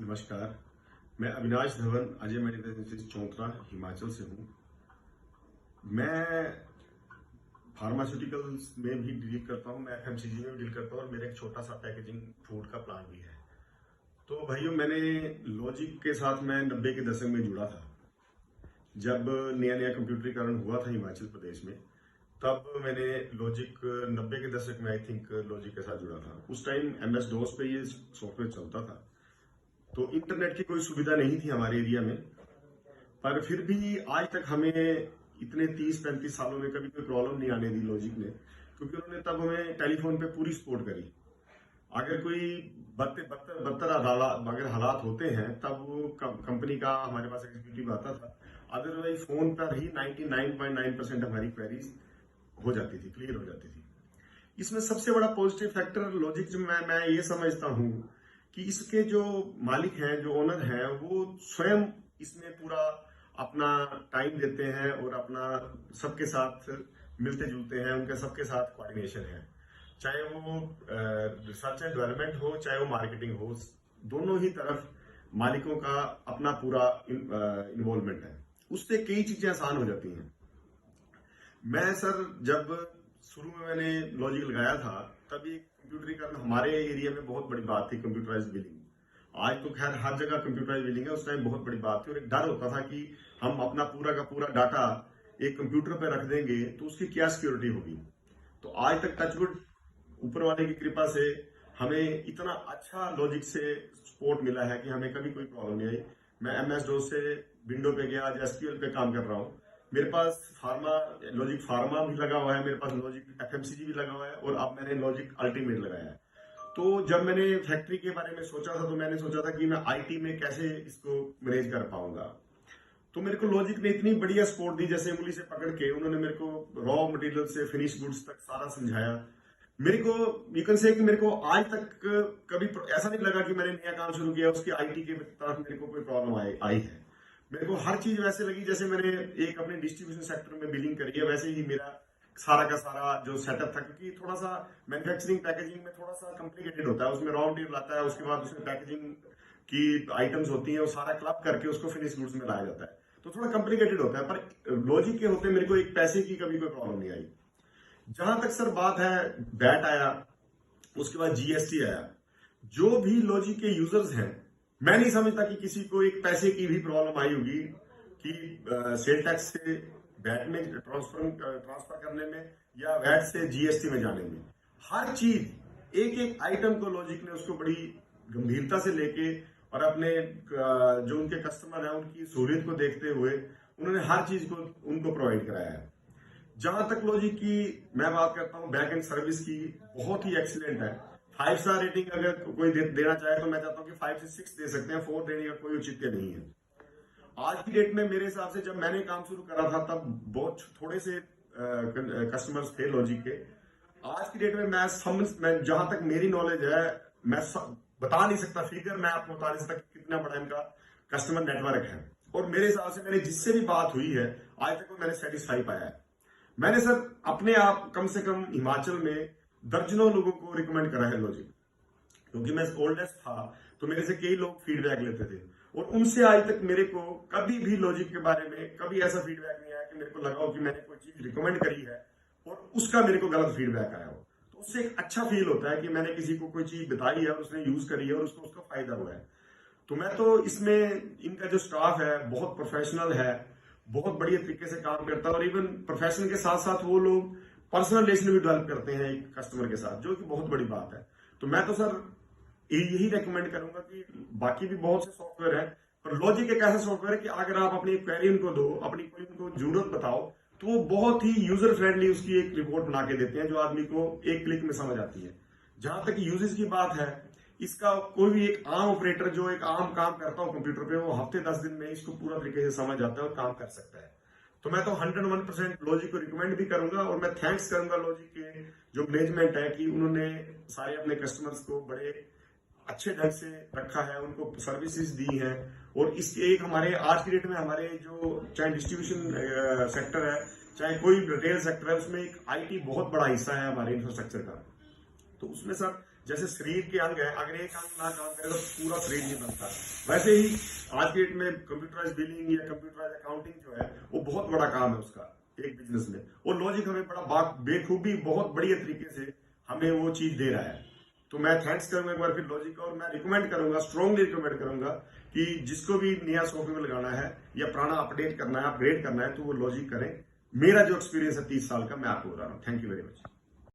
नमस्कार। मैं Avinash Dhawan Ajay medical university चौंतरा हिमाचल से हूँ। मैं फार्मास्यूटिकल्स में भी डील करता हूँ, मैं एफएमसीजी में भी डील करता हूँ और मेरा एक छोटा सा पैकेजिंग फूड का प्लांट भी है। तो भाइयों, मैंने लॉजिक के साथ मैं 90 के दशक में जुड़ा था। जब नया नया कंप्यूटरीकरण हुआ था हिमाचल प्रदेश में, तब मैंने लॉजिक 90 के दशक में आई थिंक लॉजिक के साथ जुड़ा था। उस टाइम MS DOS पे ये सॉफ्टवेयर चलता था, तो इंटरनेट की कोई सुविधा नहीं थी हमारे एरिया में। पर फिर भी आज तक हमें इतने 30-35 सालों में कभी कोई प्रॉब्लम नहीं आने दी लॉजिक ने, क्योंकि उन्होंने तब हमें टेलीफोन पे पूरी सपोर्ट करी। अगर कोई बदतर अगर हालात होते हैं, तब वो कंपनी का हमारे पास एग्जीक्यूटिव आता था। अदरवाइज फोन पर ही 99.9% हमारी क्वेरीज हो जाती थी, क्लियर हो जाती थी। इसमें सबसे बड़ा पॉजिटिव फैक्टर लॉजिक जो मैं ये समझता हूँ कि इसके जो मालिक हैं, जो ओनर हैं, वो स्वयं इसमें पूरा अपना टाइम देते हैं और अपना सबके साथ मिलते जुलते हैं, उनके सबके साथ कोऑर्डिनेशन है। चाहे वो रिसर्च एंड डेवलपमेंट हो, चाहे वो मार्केटिंग हो, दोनों ही तरफ मालिकों का अपना पूरा इन्वॉल्वमेंट है। उससे कई चीजें आसान हो जाती हैं। मैं सर जब शुरू में मैंने लॉजिक लगाया था, तब ये कंप्यूटरीकरण हमारे एरिया में बहुत बड़ी बात थी, कंप्यूटराइज बिलिंग। आज तो खैर हर जगह कंप्यूटराइज बिलिंग है, उस टाइम बहुत बड़ी बात थी और एक डर होता था कि हम अपना पूरा का पूरा डाटा एक कंप्यूटर पे रख देंगे तो उसकी क्या सिक्योरिटी होगी। तो आज तक टचवुड ऊपर वाले की कृपा से हमें इतना अच्छा लॉजिक से सपोर्ट मिला है कि हमें कभी कोई प्रॉब्लम नहीं आई। मैं MS DOS से विंडो पे गया, आज SQL पे काम कर रहा हूँ। मेरे पास लॉजिक फार्मा भी लगा हुआ है, मेरे पास लॉजिक FMCG भी लगा हुआ है और अब मैंने लॉजिक अल्टीमेट लगाया है। तो जब मैंने फैक्ट्री के बारे में सोचा था, तो मैंने सोचा था कि मैं IT में कैसे इसको मैनेज कर पाऊंगा। तो मेरे को लॉजिक ने इतनी बढ़िया सपोर्ट दी, जैसे उंगली से पकड़ के उन्होंने मेरे को रॉ मटेरियल से फिनिश गुड्स तक सारा समझाया। मेरे को यू कैन से कि मेरे को आज तक कभी ऐसा नहीं लगा कि मैंने नया काम शुरू किया उसकी IT की तरफ मेरे को कोई प्रॉब्लम आई है। मेरे को हर चीज वैसे लगी जैसे मैंने एक अपने डिस्ट्रीब्यूशन सेक्टर में बिलिंग करी है, वैसे ही मेरा सारा का सारा जो सेटअप था। क्योंकि थोड़ा सा मैन्युफैक्चरिंग पैकेजिंग में थोड़ा सा कॉम्प्लिकेटेड होता है, उसमें रॉ मटेरियल आता है, उसके बाद उसमें पैकेजिंग की आइटम्स होती हैं, वो सारा क्लब करके उसको फिनिश गुड्स में लाया जाता है, तो थोड़ा कॉम्प्लिकेटेड होता है। पर लॉजिक के होते मेरे को एक पैसे की कभी कोई प्रॉब्लम नहीं आई। जहां तक सर बात है, बैट आया, उसके बाद GST आया। जो भी लॉजिक के यूजर्स हैं, मैं नहीं समझता कि किसी को एक पैसे की भी प्रॉब्लम आई होगी कि सेल टैक्स से वैट में ट्रांसफर करने में या वैट से GST में जाने में। हर चीज एक एक आइटम को लॉजिक ने उसको बड़ी गंभीरता से लेके और अपने जो उनके कस्टमर हैं उनकी सहूलियत को देखते हुए उन्होंने हर चीज को उनको प्रोवाइड कराया है। जहां तक लॉजिक की मैं बात करता हूँ, बैक एंड सर्विस की बहुत ही एक्सीलेंट है। 5 स्टार रेटिंग अगर कोई देना चाहे तो मैं चाहता हूँ कि 5 से 6 दे सकते हैं, 4 देने का कोई औचित्य नहीं है। आज की डेट में मेरे हिसाब से जब मैंने काम शुरू करा था तब बहुत थोड़े से कस्टमर्स थे लॉजिक के। आज की डेट में मैं जहां तक मेरी नॉलेज है, मैं बता नहीं सकता फिगर, मैं आपको बता नहीं सकता कि कितना बड़ा इनका कस्टमर नेटवर्क है। और मेरे हिसाब से मेरी जिससे भी बात हुई है आज तक मैंने सेटिस्फाई पाया है। मैंने सर अपने आप कम से कम हिमाचल में दर्जनों लोगों को रिकमेंड करा है लॉजिक, क्योंकि मैं ओल्डेस्ट था तो मेरे से कई लोग फीडबैक लेते थे और उनसे आज तक मेरे को कभी भी लॉजिक के बारे में कभी ऐसा फीडबैक नहीं आया कि मेरे को लगा हो कि मैंने कोई चीज रिकमेंड करी है और उसका मेरे को गलत फीडबैक आया हो। तो उससे एक अच्छा फील होता है कि मैंने किसी को कोई चीज बताई है और उसने यूज करी है और उसको उसका फायदा हुआ है। तो मैं तो इसमें इनका जो स्टाफ है बहुत प्रोफेशनल है, बहुत बढ़िया तरीके से काम करता है और इवन प्रोफेशन के साथ साथ वो लोग पर्सनल रिलेशन भी डेवलप करते हैं एक कस्टमर के साथ, जो कि बहुत बड़ी बात है। तो मैं तो सर यही रेकमेंड करूंगा कि बाकी भी बहुत से सॉफ्टवेयर है, पर लॉजिक एक ऐसा सॉफ्टवेयर है कि अगर आप अपनी क्वेरी उनको दो, अपनी कोई उनको जरूरत बताओ, तो वो बहुत ही यूजर फ्रेंडली उसकी एक रिपोर्ट बना के देते हैं जो आदमी को एक क्लिक में समझ आती है। जहां तक यूजेस की बात है, इसका कोई भी एक आम ऑपरेटर जो एक आम काम करता हो कंप्यूटर पे, वो हफ्ते 10 दिन में इसको पूरा तरीके से समझ आता है और काम कर सकता है। तो मैं तो 101% लॉजिक को रिकमेंड भी करूंगा और मैं थैंक्स करूंगा लॉजिक के जो मैनेजमेंट है कि उन्होंने सारे अपने कस्टमर्स को बड़े अच्छे ढंग से रखा है, उनको सर्विसेज दी हैं। और इसके एक हमारे आज की डेट में हमारे जो चाहे डिस्ट्रीब्यूशन सेक्टर है, चाहे कोई रिटेल सेक्टर है, उसमें एक IT बहुत बड़ा हिस्सा है हमारे इंफ्रास्ट्रक्चर का। तो उसमें सर जैसे शरीर के अंग है, अगर एक अंग ना काम करे तो पूरा शरीर नहीं बनता। वैसे ही आज के डेट में कंप्यूटराइज बिलिंग या कंप्यूटराइज अकाउंटिंग जो है वो बहुत बड़ा काम है उसका एक बिजनेस में, और लॉजिक हमें बड़ा बेखूबी बहुत बढ़िया तरीके से हमें वो चीज दे रहा है। तो मैं थैंक्स करूंगा एक बार फिर लॉजिक का, और मैं रिकमेंड करूंगा, स्ट्रांगली रिकमेंड करूंगा कि जिसको भी नया सॉफ्टवेयर लगाना है या पुराना अपडेट करना है, अपग्रेड करना है, तो वो लॉजिक करें। मेरा जो एक्सपीरियंस है 30 साल का, मैं आपको बता रहा हूँ। Thank you very much.